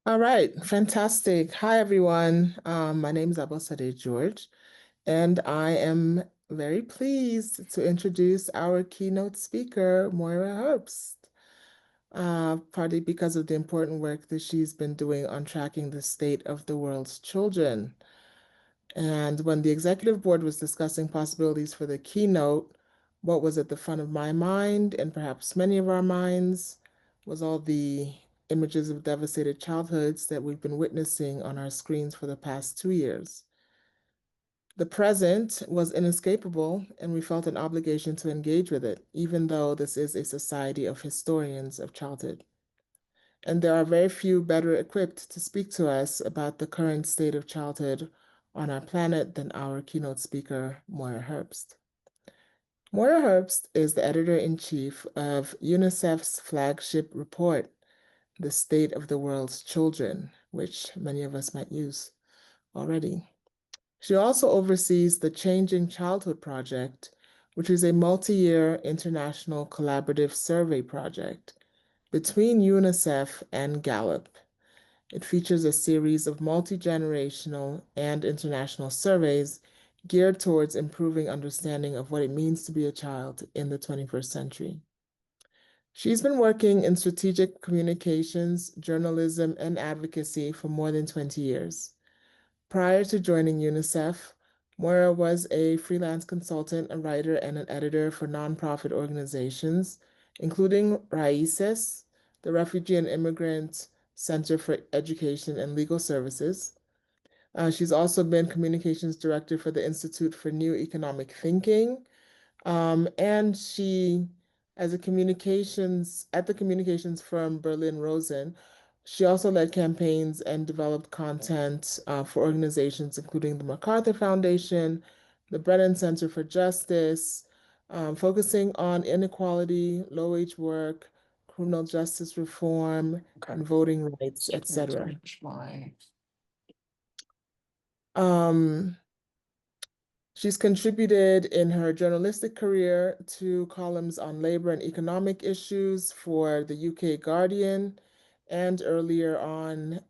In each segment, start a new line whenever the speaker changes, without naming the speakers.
All right, fantastic. Hi, everyone. My name is Abosade George, and I am very pleased to introduce our keynote speaker, Moira Herbst, partly because of the important work that she's been doing on tracking the state of the world's children. And when the executive board was discussing possibilities for the keynote, what was at the front of my mind, and perhaps many of our minds, was all the images of devastated childhoods that we've been witnessing on our screens for the past 2 years. The present was inescapable, and we felt an obligation to engage with it, even though this is a society of historians of childhood. And there are very few better equipped to speak to us about the current state of childhood on our planet than our keynote speaker, Moira Herbst. Moira Herbst is the editor-in-chief of UNICEF's flagship report, The State of the World's Children, which many of us might use already. She also oversees the Changing Childhood Project, which is a multi-year international collaborative survey project between UNICEF and Gallup. It features a series of multi-generational and international surveys geared towards improving understanding of what it means to be a child in the 21st century. She's been working in strategic communications, journalism, and advocacy for more than 20 years. Prior to joining UNICEF, Moira was a freelance consultant, a writer, and an editor for nonprofit organizations, including RAICES, the Refugee and Immigrant Center for Education and Legal Services. She's also been communications director for the Institute for New Economic Thinking, and she, as a communications at the communications firm Berlin Rosen, she also led campaigns and developed content for organizations including the MacArthur Foundation, the Brennan Center for Justice, focusing on inequality, low-wage work, criminal justice reform,
Okay.
and voting rights,
So
etc.
change my
Um, She's contributed in her journalistic career to columns on labor and economic issues for the UK Guardian, and earlier on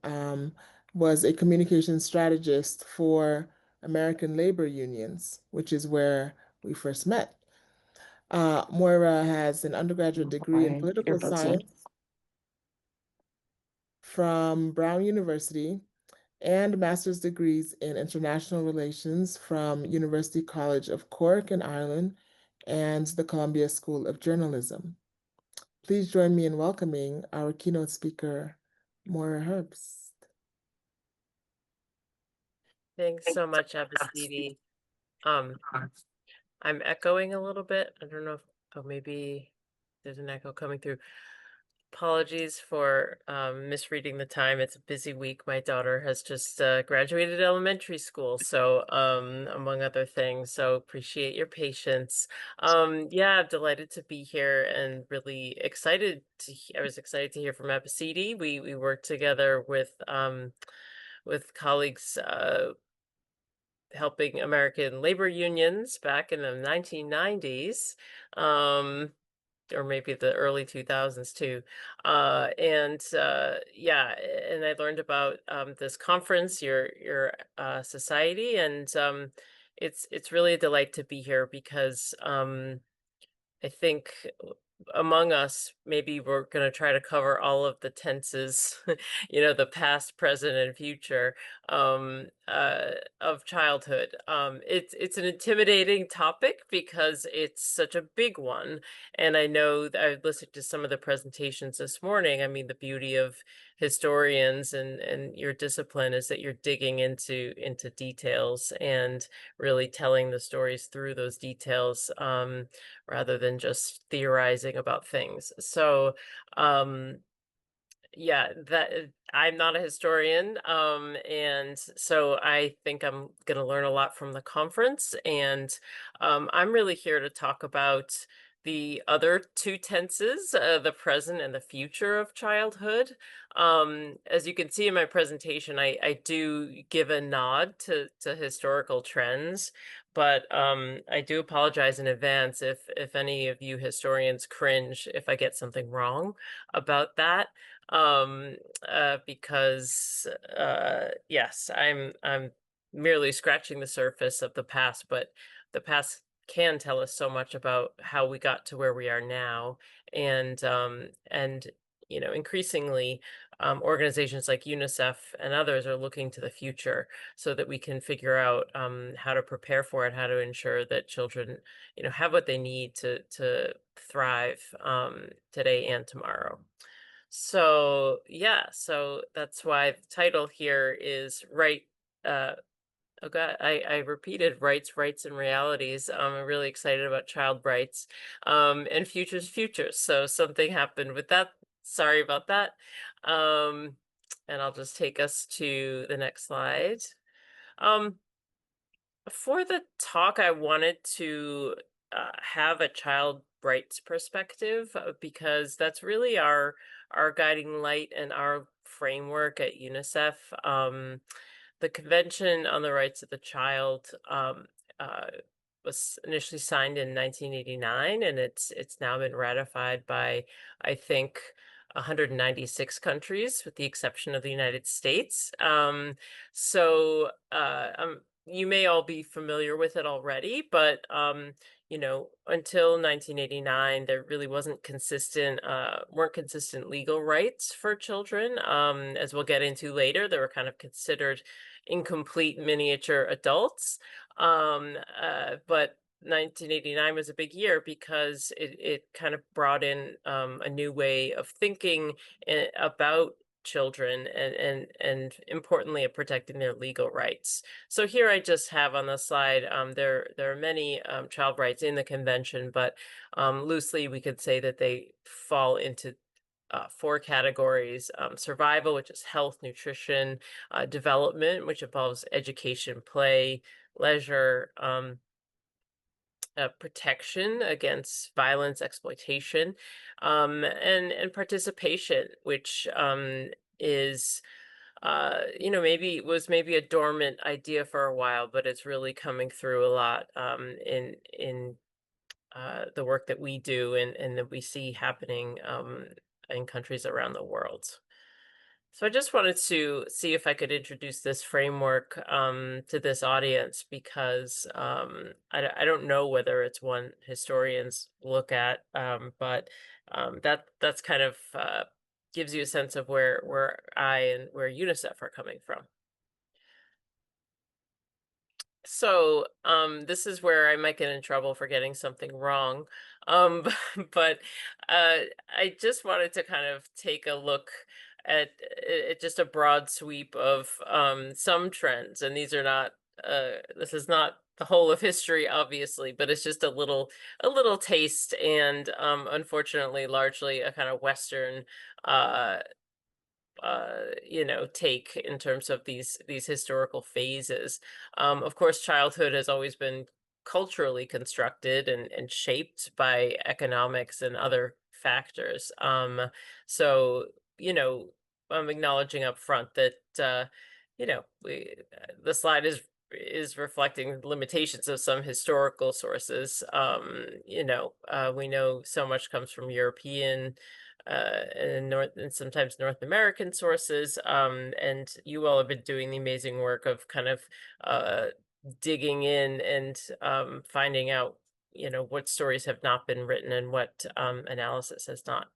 was a communication strategist for American labor unions, which is where we first met. Moira has an undergraduate degree in
my
political
earbuds in.
science from Brown University and master's degrees in international relations from University College of Cork in Ireland and the Columbia School of Journalism. Please join me in welcoming our keynote speaker, Moira Herbst.
Thanks so much, Abasidi. Um, I'm echoing a little bit. I don't know if, oh, maybe there's an echo coming through. Apologies for misreading the time. It's a busy week. My daughter has just graduated elementary school, so among other things. So appreciate your patience. Yeah, I'm delighted to be here and really excited I was excited to hear from Abasidi. We worked together with colleagues helping American labor unions back in the 1990s, or maybe the early 2000s too. Yeah, and I learned about this conference, your society, and it's really a delight to be here because I think among us, maybe we're going to try to cover all of the tenses, the past, present, and future of childhood. It's an intimidating topic because it's such a big one, and I know that I've listened to some of the presentations this morning. I mean, the beauty of historians and your discipline is that you're digging into details and really telling the stories through those details. Rather than just theorizing about things. So, yeah, that I'm not a historian, and so I think I'm going to learn a lot from the conference. And I'm really here to talk about the other two tenses, the present and the future of childhood. As you can see in my presentation, I do give a nod to historical trends, but I do apologize in advance if any of you historians cringe if I get something wrong about that. um, because yes, I'm merely scratching the surface of the past, but the past can tell us so much about how we got to where we are now, and increasingly, organizations like UNICEF and others are looking to the future so that we can figure out how to prepare for it, how to ensure that children, have what they need to thrive today and tomorrow. So yeah, so that's why the title here is right. Uh, oh God, I repeated rights, and realities. I'm really excited about child rights, and futures. So something happened with that. Sorry about that. Um, and I'll just take us to the next slide. Um, for the talk, I wanted to have a child rights perspective because that's really our guiding light and our framework at UNICEF. The Convention on the Rights of the Child uh, was initially signed in 1989, and it's now been ratified by, I think, 196 countries, with the exception of the United States. So you may all be familiar with it already, but until 1989, there really weren't consistent legal rights for children. As we'll get into later, they were kind of considered incomplete miniature adults. But 1989 was a big year because it kind of brought in a new way of thinking about children and importantly of protecting their legal rights. So here I just have on the slide, there are many child rights in the convention, but loosely we could say that they fall into four categories: survival, which is health, nutrition; development, which involves education, play, leisure; protection against violence, exploitation; and participation, which is maybe a dormant idea for a while, but it's really coming through a lot in the work that we do and that we see happening in countries around the world. So I just wanted to see if I could introduce this framework to this audience because I don't know whether it's one historians look at, but that's kind of gives you a sense of where I and where UNICEF are coming from. So, this is where I might get in trouble for getting something wrong. Um, but I just wanted to kind of take a look at just a broad sweep of some trends, and these are not. This is not the whole of history, obviously, but it's just a little taste, and unfortunately, largely a kind of Western uh, take in terms of these historical phases. Of course, childhood has always been culturally constructed and shaped by economics and other factors. So you know, I'm acknowledging up front that the slide is reflecting the limitations of some historical sources. We know so much comes from European and sometimes North American sources. And you all have been doing the amazing work of kind of uh, digging in and finding out, what stories have not been written and what analysis has not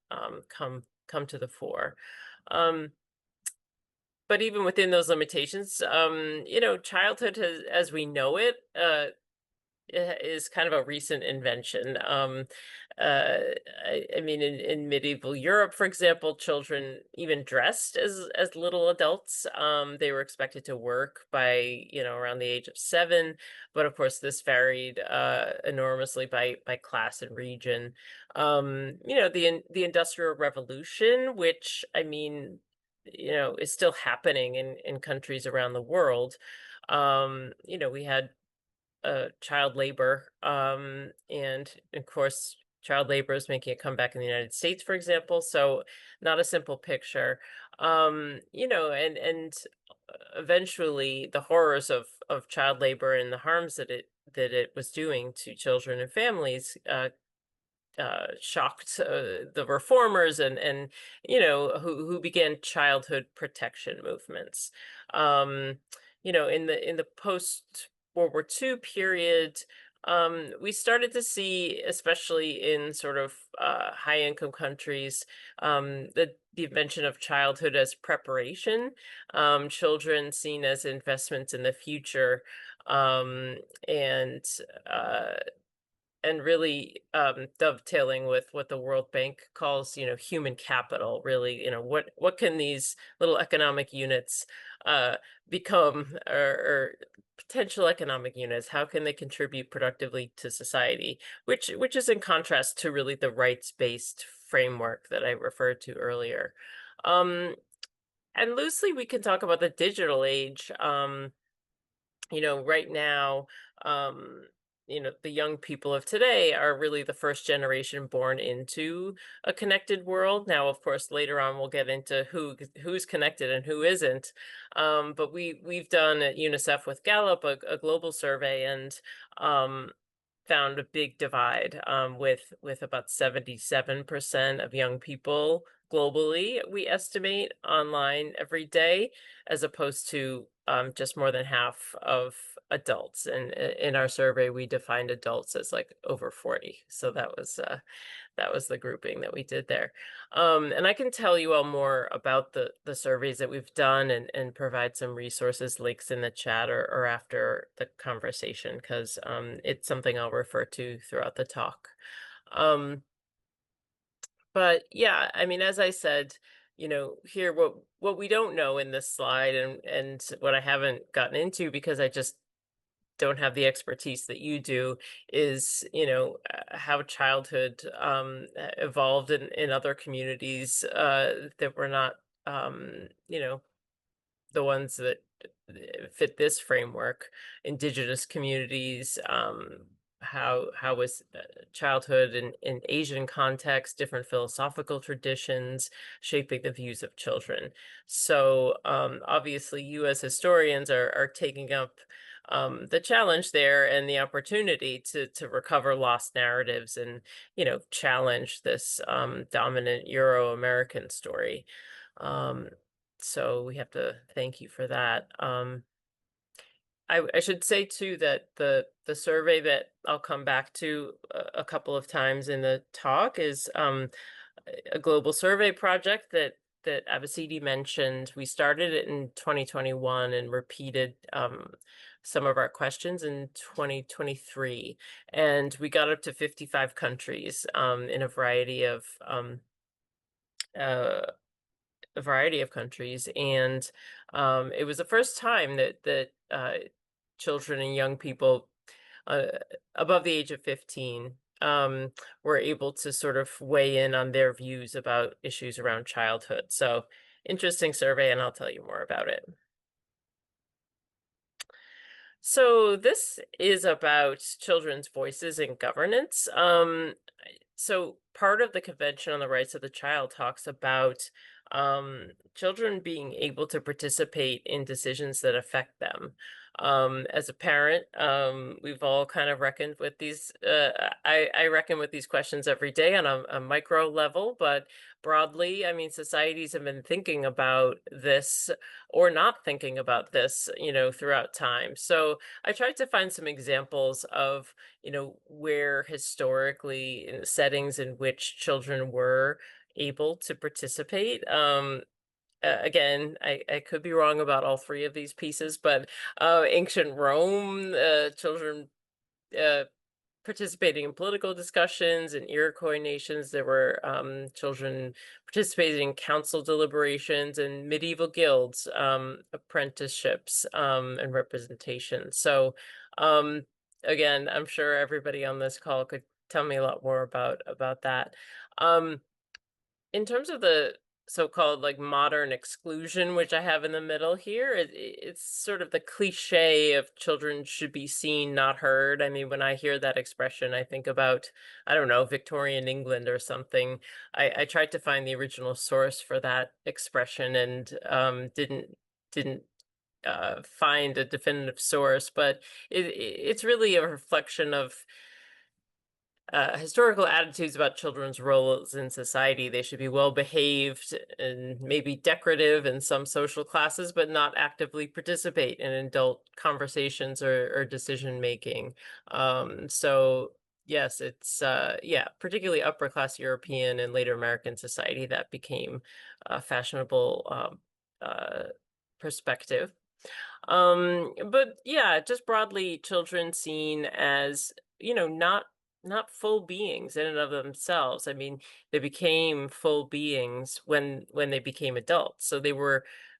come to the fore. Um, but even within those limitations, childhood has, as we know it, is kind of a recent invention. Uh, I mean, in medieval Europe, for example, children even dressed as little adults. They were expected to work by around the age of 7, but of course this varied enormously by class and region. The Industrial Revolution, which I mean, is still happening in countries around the world. We had child labor. And of course, child labor is making a comeback in the United States, for example. So not a simple picture. And eventually the horrors of child labor and the harms that it was doing to children and families shocked the reformers and who began childhood protection movements. Um, in the post World War II period, we started to see, especially in sort of high income countries, the invention of childhood as preparation, children seen as investments in the future, um, and uh, and really dovetailing with what the World Bank calls, human capital. Really, what can these little economic units uh, become, or potential economic units? How can they contribute productively to society? Which is in contrast to really the rights-based framework that I referred to earlier. Um, and loosely, we can talk about the digital age. Right now, um, the young people of today are really the first generation born into a connected world. Now, of course, later on we'll get into who's connected and who isn't. But we've done at UNICEF with Gallup a global survey, and um, found a big divide, with about 77% of young people globally, we estimate, online every day, as opposed to just more than half of adults. And in our survey, we defined adults as like over 40. So that was the grouping that we did there. And I can tell you all more about the surveys that we've done, and provide some resources, links in the chat, or after the conversation, because it's something I'll refer to throughout the talk. Um, but yeah, I mean, as I said, here, what we don't know in this slide, and what I haven't gotten into because I just don't have the expertise that you do, is how childhood evolved in other communities that were not the ones that fit this framework. Indigenous communities, how was childhood in Asian context, different philosophical traditions shaping the views of children. So obviously you as historians are taking up the challenge there, and the opportunity to recover lost narratives, and challenge this dominant Euro-American story. Um, so we have to thank you for that. I should say too that the survey that I'll come back to a couple of times in the talk is a global survey project that Abasidi mentioned. We started it in 2021 and repeated some of our questions in 2023, and we got up to 55 countries, in uh, a variety of countries. And it was the first time that children and young people uh, above the age of 15 were able to sort of weigh in on their views about issues around childhood. So interesting survey, and I'll tell you more about it. So this is about children's voices in governance. So part of the Convention on the Rights of the Child talks about children being able to participate in decisions that affect them. As a parent, we've all kind of reckoned with these. I reckon with these questions every day on a micro level, but broadly, I mean, societies have been thinking about this, or not thinking about this, throughout time. So I tried to find some examples of, where historically, in settings in which children were able to participate. Again, I could be wrong about all three of these pieces, but ancient Rome, children uh, participating in political discussions. In Iroquois nations, there were children participating in council deliberations, and medieval guilds, apprenticeships, and representation. So again, I'm sure everybody on this call could tell me a lot more about that. Um, in terms of the so-called like modern exclusion, which I have in the middle here, it's sort of the cliche of children should be seen, not heard. I mean, when I hear that expression, I think about, I don't know, Victorian England or something. I tried to find the original source for that expression, and didn't find a definitive source, but it's really a reflection of historical attitudes about children's roles in society. They should be well behaved and maybe decorative in some social classes, but not actively participate in adult conversations or decision making. So yes, it's yeah, particularly upper class European and later American society that became a fashionable uh, perspective. But yeah, just broadly, children seen as, not full beings in and of themselves. I mean, they became full beings when they became adults. So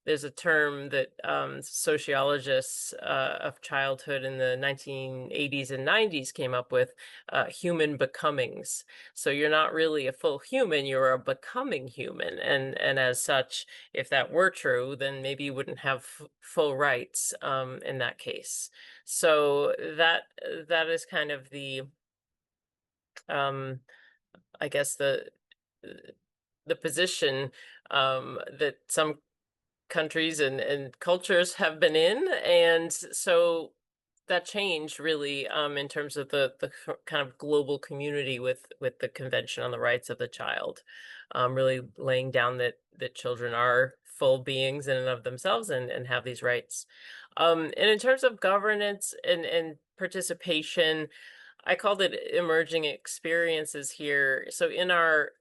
there's a term that sociologists of childhood in the 1980s and 90s came up with, human becomings. So you're not really a full human, you're a becoming human. And as such, if that were true, then maybe you wouldn't have full rights in that case. So that is kind of um, I guess the position that some countries and cultures have been in, and so that changed really in terms of the kind of global community with the Convention on the Rights of the Child, really laying down that children are full beings in and of themselves and have these rights. And in terms of governance and participation, I called it emerging experiences here. So in our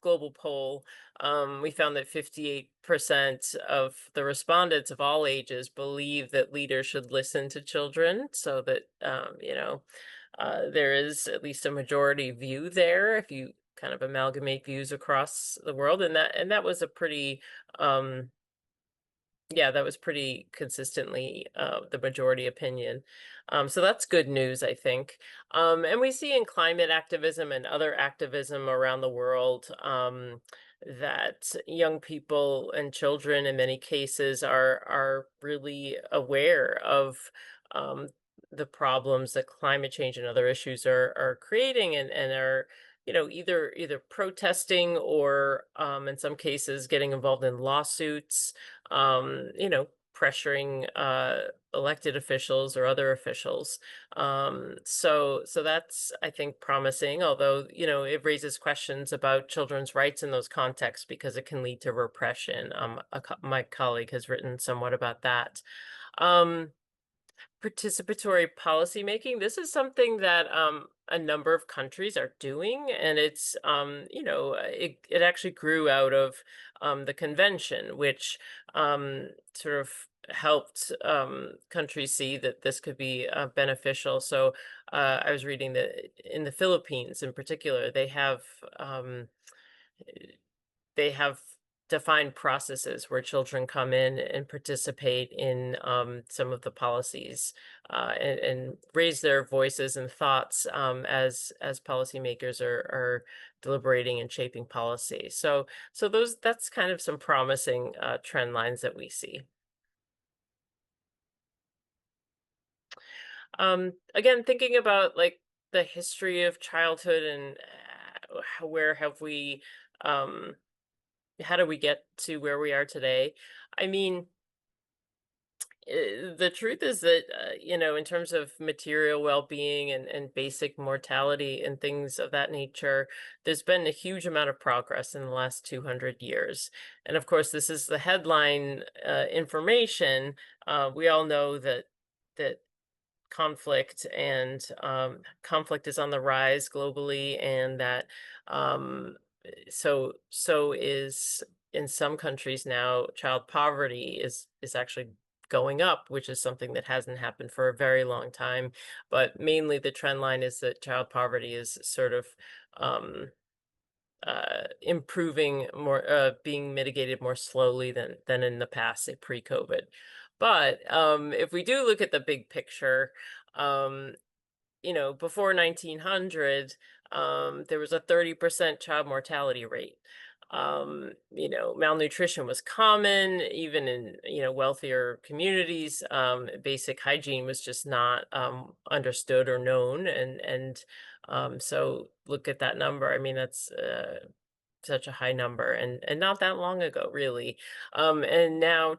global poll, we found that 58% of the respondents of all ages believe that leaders should listen to children, so that there is at least a majority view there if you kind of amalgamate views across the world, and that was a pretty yeah, that was pretty consistently the majority opinion. So that's good news, I think. And we see in climate activism and other activism around the world that young people and children, in many cases, are really aware of um, the problems that climate change and other issues are creating, and are either protesting or in some cases getting involved in lawsuits, pressuring elected officials or other officials. So that's, I think, promising, although, it raises questions about children's rights in those contexts because it can lead to repression. My colleague has written somewhat about that. Um, Participatory policymaking. This is something that a number of countries are doing, and it's it actually grew out of the convention, which sort of helped countries see that this could be beneficial. So I was reading that in the Philippines, in particular, they have defined processes where children come in and participate in some of the policies, and raise their voices and thoughts as policymakers are deliberating and shaping policy. So that's kind of some promising trend lines that we see. Again, thinking about like the history of childhood and where have we um, how do we get to where we are today? I mean, the truth is that, in terms of material well-being and basic mortality and things of that nature, there's been a huge amount of progress in the last 200 years. And of course, this is the headline information. We all know that conflict is on the rise globally, and that so is, in some countries now, child poverty is actually going up, which is something that hasn't happened for a very long time. But mainly the trend line is that child poverty is sort of um improving more, being mitigated more slowly than in the past, say pre-COVID. But if we do look at the big picture, um, before 1900, there was a 30% child mortality rate. Malnutrition was common, even in, wealthier communities. Basic hygiene was just not understood or known. And so look at that number. I mean, that's such a high number, and not that long ago, really. And now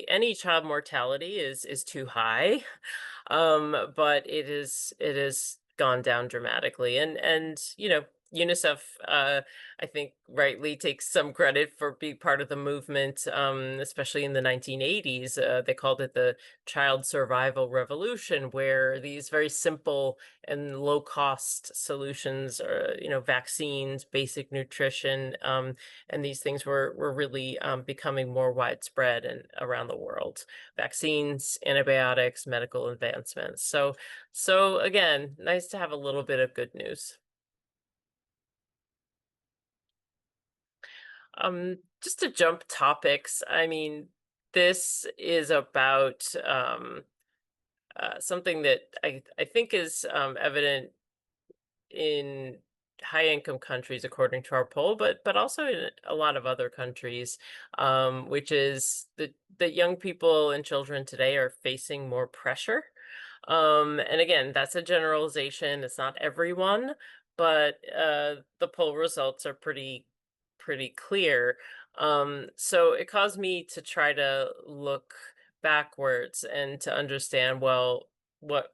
any child mortality is too high. But it is gone down dramatically. And UNICEF, I think, rightly takes some credit for being part of the movement, especially in the 1980s. They called it the child survival revolution, where these very simple and low cost solutions, vaccines, basic nutrition, and these things were really becoming more widespread and around the world. Vaccines, antibiotics, medical advancements. So again, nice to have a little bit of good news. Just to jump topics, I mean, this is about something that I think is evident in high income countries according to our poll, but also in a lot of other countries, which is that young people and children today are facing more pressure. And again, that's a generalization. It's not everyone, but the poll results are pretty clear. So it caused me to try to look backwards and to understand, well, what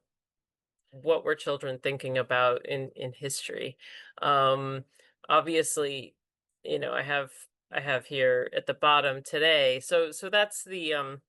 what were children thinking about in history. um Obviously, I have here at the bottom today, so that's the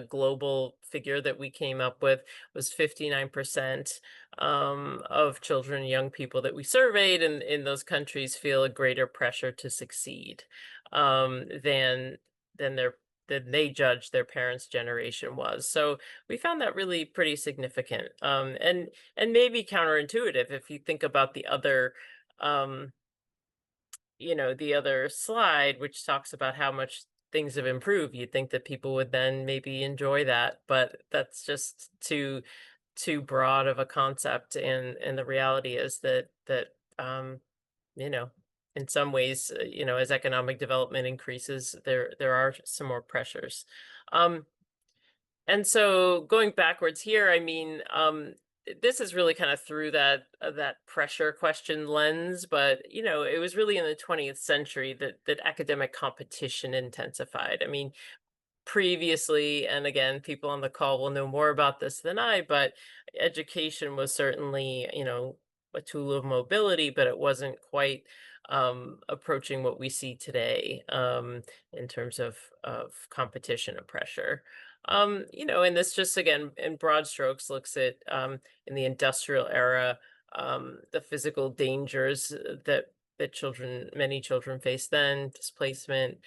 global figure that we came up with, was 59% of children and young people that we surveyed in those countries feel a greater pressure to succeed than than their than they judged their parents' generation was. So we found that really pretty significant, and maybe counterintuitive if you think about um, the other slide, which talks about how much things have improved. You'd think that people would then maybe enjoy that, but that's just too broad of a concept. And the reality is that you know, in some ways, as economic development increases, there are some more pressures. Um, and so going backwards here, I mean, this is really kind of through that pressure question lens, but it was really in the 20th century that academic competition intensified. I mean, previously, and again, people on the call will know more about this than I, but education was certainly, a tool of mobility, but it wasn't quite approaching what we see today, in terms of competition and pressure. And this just again in broad strokes looks at, in the industrial era, the physical dangers that many children face then, displacement,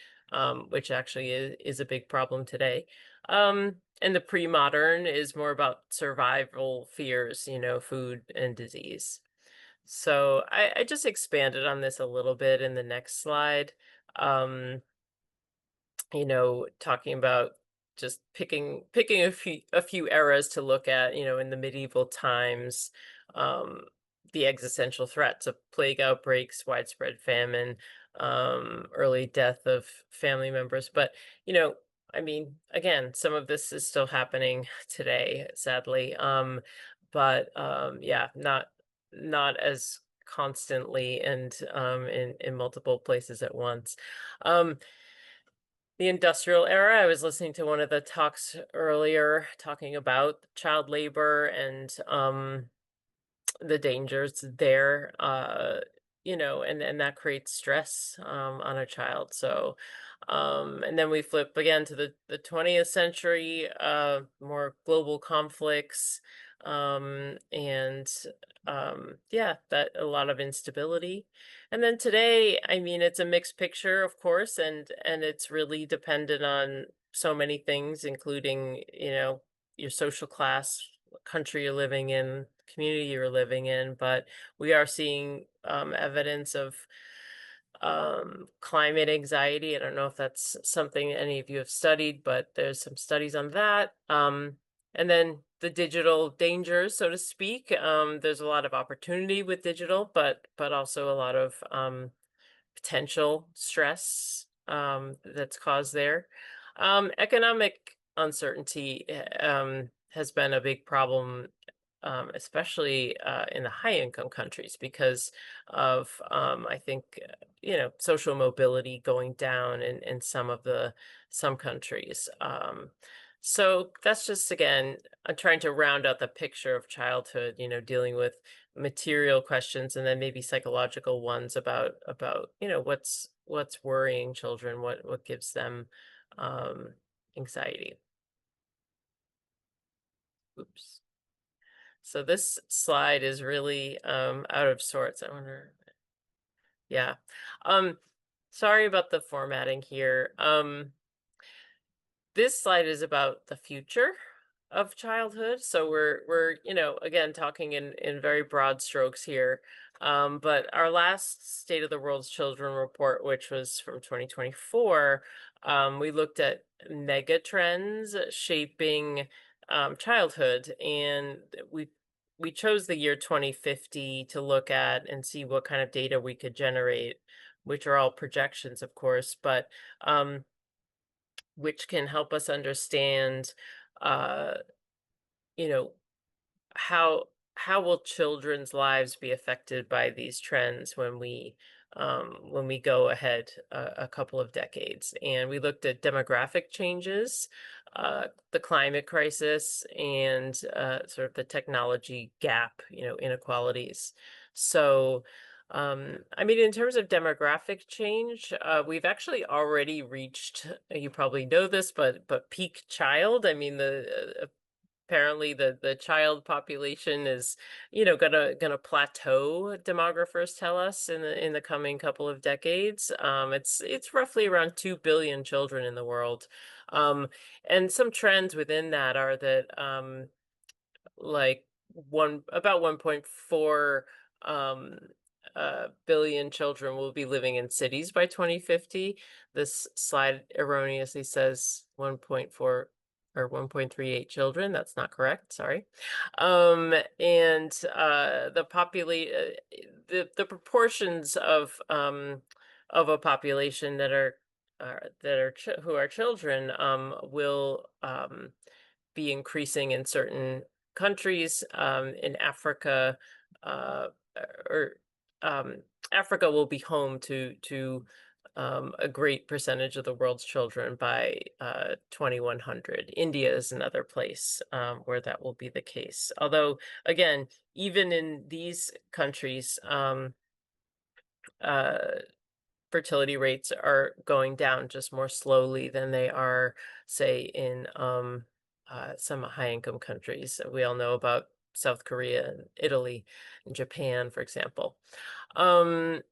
which actually is a big problem today. And the pre-modern is more about survival fears, food and disease. So I just expanded on this a little bit in the next slide. Um, talking about just picking a few eras to look at, in the medieval times, um, the existential threats of plague outbreaks, widespread famine, early death of family members. But, I mean, again, some of this is still happening today, sadly. But yeah, not as constantly and in multiple places at once. Um, the industrial era, I was listening to one of the talks earlier talking about child labor and the dangers there, and that creates stress on a child. So and then we flip again to the 20th century, more global conflicts, and yeah, that a lot of instability. And then today, I mean, it's a mixed picture, of course, and it's really dependent on so many things, including, your social class, what country you're living in, community you're living in. But we are seeing evidence of climate anxiety. I don't know if that's something any of you have studied, but there's some studies on that. And then the digital dangers, so to speak. There's a lot of opportunity with digital, but also a lot of potential stress that's caused there. Economic uncertainty has been a big problem, especially in the high income countries, because of, I think, social mobility going down in some countries. So that's just, again, I'm trying to round out the picture of childhood, dealing with material questions and then maybe psychological ones about, what's worrying children, what gives them um anxiety. Oops. So this slide is really out of sorts. I wonder. Yeah. Um Sorry about the formatting here. This slide is about the future of childhood. So we're again talking in very broad strokes here. But our last State of the World's Children report, which was from 2024, we looked at mega trends shaping childhood, and we chose the year 2050 to look at and see what kind of data we could generate, which are all projections, of course, but which can help us understand, uh, you know, how how will children's lives be affected by these trends when we go ahead a couple of decades. And we looked at demographic changes, the climate crisis, and sort of the technology gap, inequalities. So I mean, in terms of demographic change, we've actually already reached, you probably know this, but peak child. I mean, the apparently the child population is, gonna plateau, demographers tell us, in the coming couple of decades. It's roughly around 2 billion children in the world. And some trends within that are that like one about 1.4 um billion children will be living in cities by 2050. This slide erroneously says 1.4 or 1.38 children. That's not correct, sorry. And the proportions of a population who are children will be increasing in certain countries. In Africa, uh, or Africa will be home to a great percentage of the world's children by 2100. India is another place where that will be the case. Although, again, even in these countries, uh, fertility rates are going down just more slowly than they are, say, in some high-income countries. We all know about South Korea and Italy and Japan, for example. Um,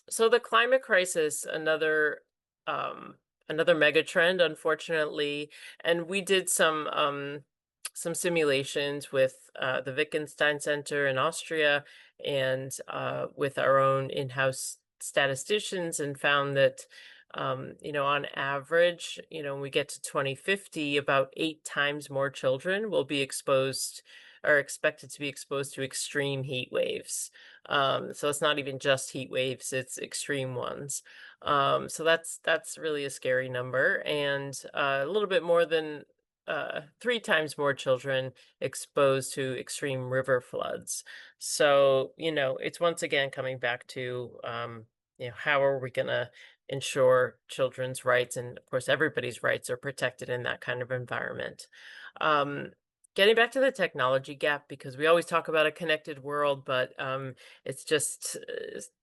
so the climate crisis, um, another mega trend, unfortunately, and we did some simulations with the Wittgenstein Center in Austria and with our own in-house statisticians, and found that on average, when we get to 2050, about 8 times more children will be exposed, are expected to be exposed to extreme heat waves. So it's not even just heat waves, it's extreme ones. So that's really a scary number, and a little bit more than 3 times more children exposed to extreme river floods. So, it's once again coming back to, how are we going to ensure children's rights, and of course everybody's rights are protected in that kind of environment. Um, Getting back to the technology gap, because we always talk about a connected world, but it's just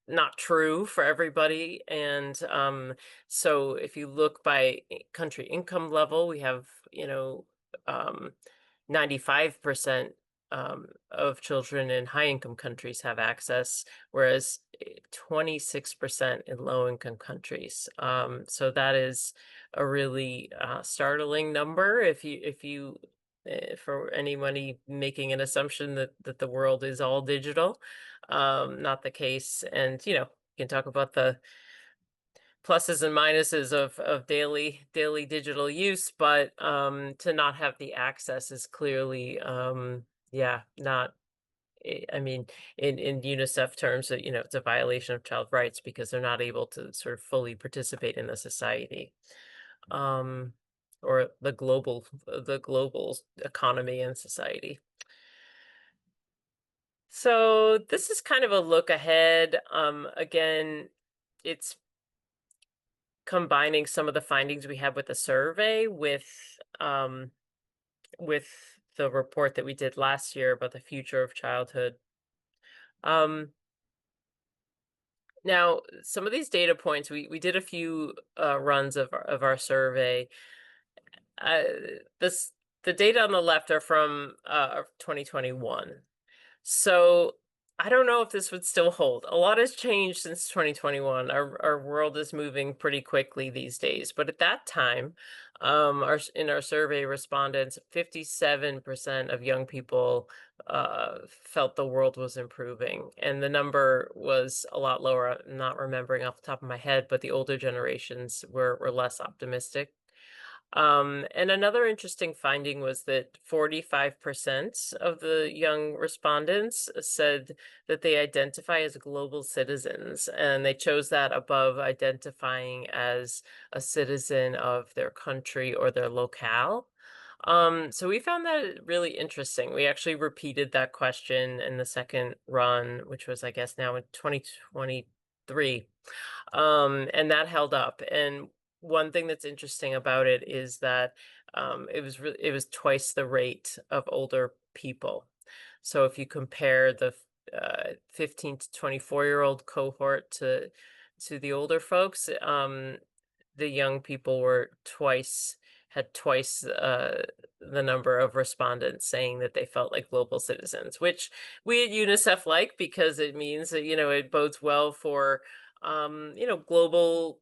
not true for everybody. And so if you look by country income level, we have, um, 95% of children in high income countries have access, whereas 26% in low income countries. So that is a really startling number if you for anybody making an assumption that the world is all digital. Not the case. And you can talk about the pluses and minuses of daily digital use, but to not have the access is clearly yeah, not I mean, in UNICEF terms, it's a violation of child rights because they're not able to sort of fully participate in the society, um, or the global economy and society. So this is kind of a look ahead. Again, it's combining some of the findings we have with the survey with with the report that we did last year about the future of childhood. Um, Now, some of these data points, we did a few runs of our survey. Uh, this the data on the left are from 2021. So I don't know if this would still hold. A lot has changed since 2021. Our world is moving pretty quickly these days. But at that time, in our survey respondents, 57% of young people felt the world was improving, and the number was a lot lower. I'm not remembering off the top of my head, but the older generations were less optimistic. And another interesting finding was that 45% of the young respondents said that they identify as global citizens, and they chose that above identifying as a citizen of their country or their locale. So we found that really interesting. We actually repeated that question in the second run, which was, I guess, now in 2023. And that held up. And one thing that's interesting about it is that it was twice the rate of older people. So if you compare the 15 to 24-year-old cohort to the older folks, the young people had twice the number of respondents saying that they felt like global citizens, which we at UNICEF like, because it means that, it bodes well for global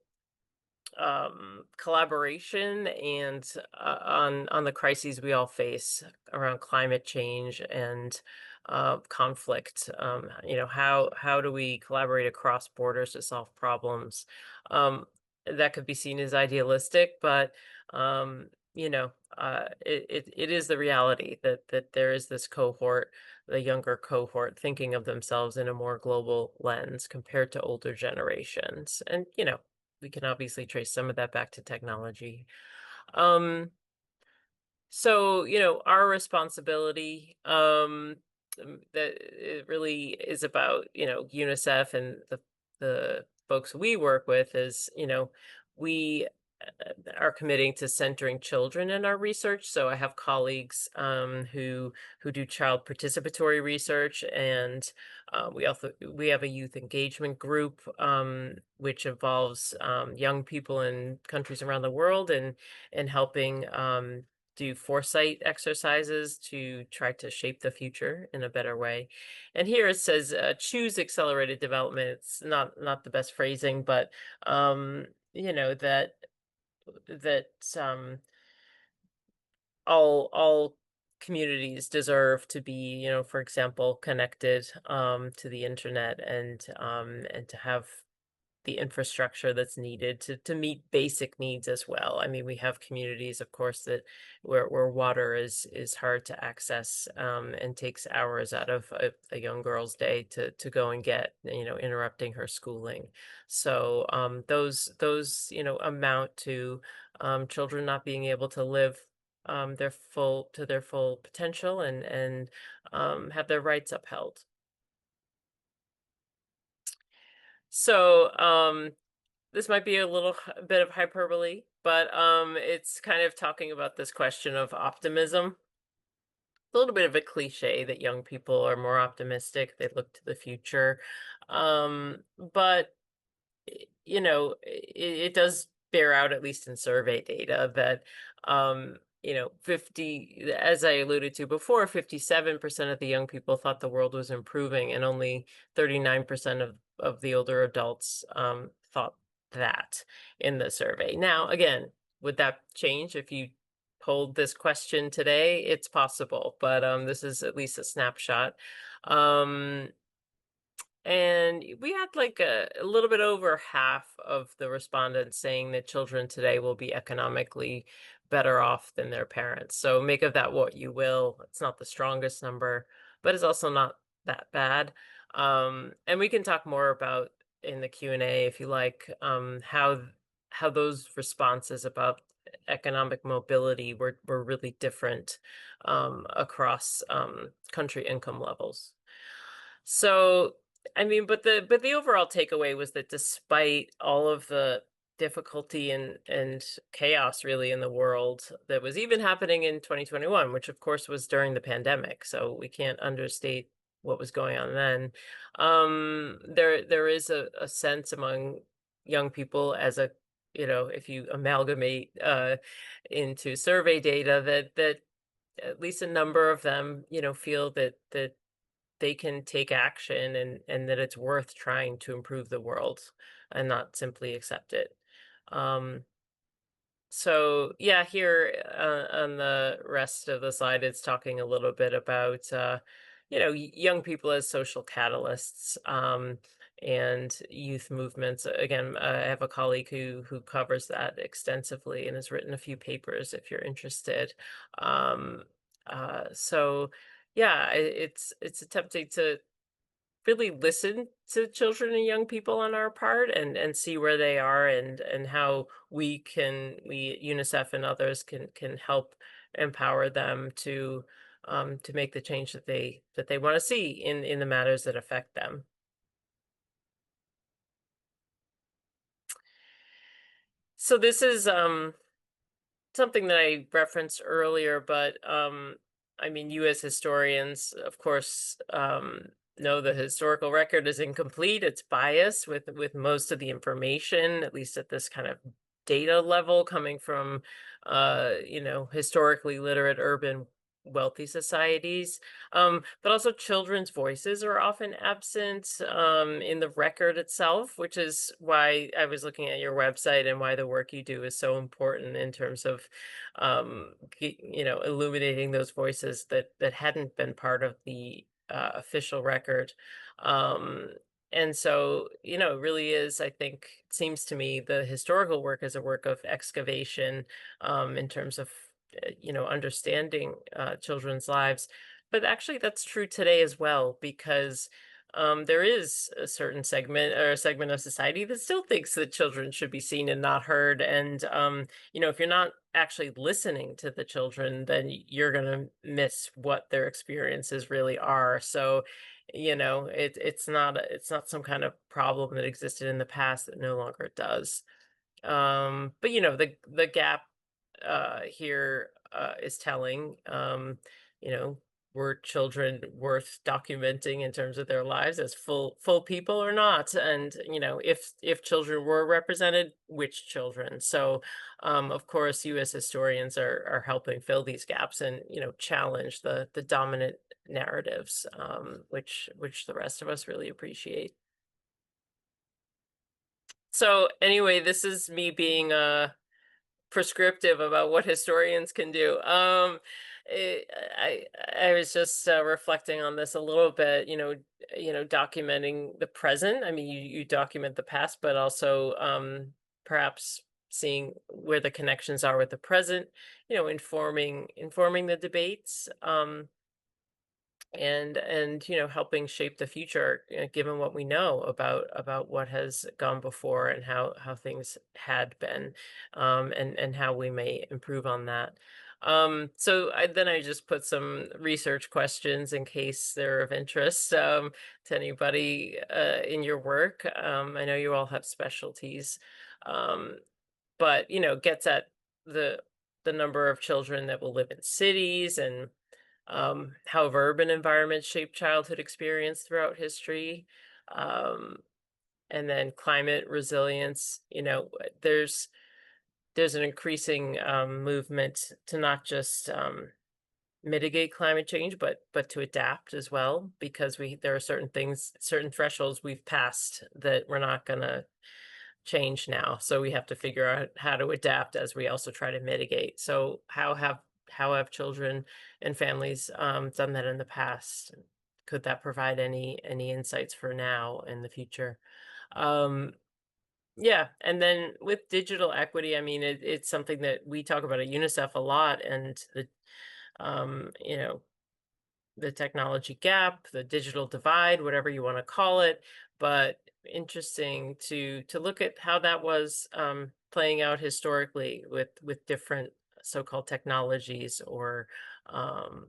collaboration and on the crises we all face around climate change and conflict. How do we collaborate across borders to solve problems? That could be seen as idealistic, but it is the reality that there is this cohort, the younger cohort, thinking of themselves in a more global lens compared to older generations. And we can obviously trace some of that back to technology. Um, so, our responsibility, that it really is about, UNICEF and the folks we work with is, we are committing to centering children in our research. So I have colleagues who do child participatory research, and we have a youth engagement group which involves young people in countries around the world and helping do foresight exercises to try to shape the future in a better way. And here it says choose accelerated development. It's not the best phrasing, but that all communities deserve to be, for example, connected to the internet and to have the infrastructure that's needed to meet basic needs as well. I mean, we have communities, of course, that where water is hard to access and takes hours out of a young girl's day to go and get, interrupting her schooling. So those amount to children not being able to live their full potential and have their rights upheld. So this might be a little bit of hyperbole, but it's kind of talking about this question of optimism. A little bit of a cliche that young people are more optimistic, they look to the future. But it does bear out, at least in survey data, that 50, as I alluded to before, 57% of the young people thought the world was improving, and only 39% of the older adults thought that in the survey. Now, again, would that change if you polled this question today? It's possible, but this is at least a snapshot. And we had like a little bit over half of the respondents saying that children today will be economically better off than their parents. So make of that what you will. It's not the strongest number, but it's also not that bad. And we can talk more about in the Q&A, if you like, how those responses about economic mobility were really different across country income levels. So I mean, but the overall takeaway was that despite all of the difficulty and chaos really in the world that was even happening in 2021, which of course was during the pandemic. So we can't understate what was going on then. There is a sense among young people as a, if you amalgamate into survey data that at least a number of them, feel that they can take action and that it's worth trying to improve the world and not simply accept it. Um, so yeah, here on the rest of the slide, it's talking a little bit about young people as social catalysts and youth movements. Again, I have a colleague who covers that extensively and has written a few papers if you're interested. Um, so yeah, it's attempting to really listen to children and young people on our part and see where they are and how we UNICEF and others can help empower them to make the change that they want to see in the matters that affect them. So this is something that I referenced earlier, but I mean, you as historians, of course, know the historical record is incomplete. It's biased with most of the information, at least at this kind of data level, coming from historically literate urban wealthy societies. But also children's voices are often absent in the record itself, which is why I was looking at your website and why the work you do is so important in terms of, illuminating those voices that hadn't been part of the official record. Um, and so, it really is, I think, it seems to me, the historical work is a work of excavation in terms of understanding children's lives. But actually, that's true today as well, because there is a certain segment or a segment of society that still thinks that children should be seen and not heard. And, if you're not actually listening to the children, then you're going to miss what their experiences really are. So, it's not some kind of problem that existed in the past that no longer does. But the gap here is telling. You know, were children worth documenting in terms of their lives as full people or not? And if children were represented, which children? So, of course, you as historians are helping fill these gaps and challenge the dominant narratives, which the rest of us really appreciate. So anyway, this is me being prescriptive about what historians can do. eh, I was just reflecting on this a little bit. Documenting the present. I mean, you document the past, but also perhaps seeing where the connections are with the present. Informing the debates. And helping shape the future given what we know about what has gone before and how things had been and how we may improve on that. So I just put some research questions in case they're of interest to anybody in your work. I know you all have specialties, um, but gets at the the number of children that will live in cities and how have urban environments shape childhood experience throughout history. Um, and then climate resilience. There's an increasing movement to not just mitigate climate change, but to adapt as well, because there are certain thresholds we've passed that we're not going to change now. So we have to figure out how to adapt as we also try to mitigate. So how have children and families done that in the past? Could that provide any insights for now and the future? Um, yeah, and then with digital equity, I mean, it's something that we talk about at UNICEF a lot, and um, you know, the technology gap, the digital divide, whatever you want to call it. But interesting to look at how that was playing out historically with different so-called technologies um,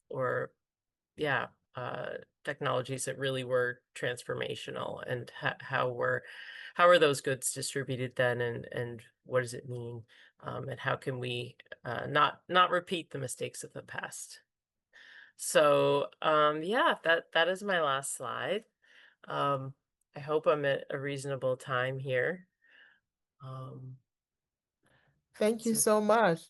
or yeah, technologies that really were transformational, and how are those goods distributed then, and what does it mean, and how can we not repeat the mistakes of the past. So yeah, that is my last slide. Um, I hope I'm at a reasonable time here. Um,
Thank you
so
so much.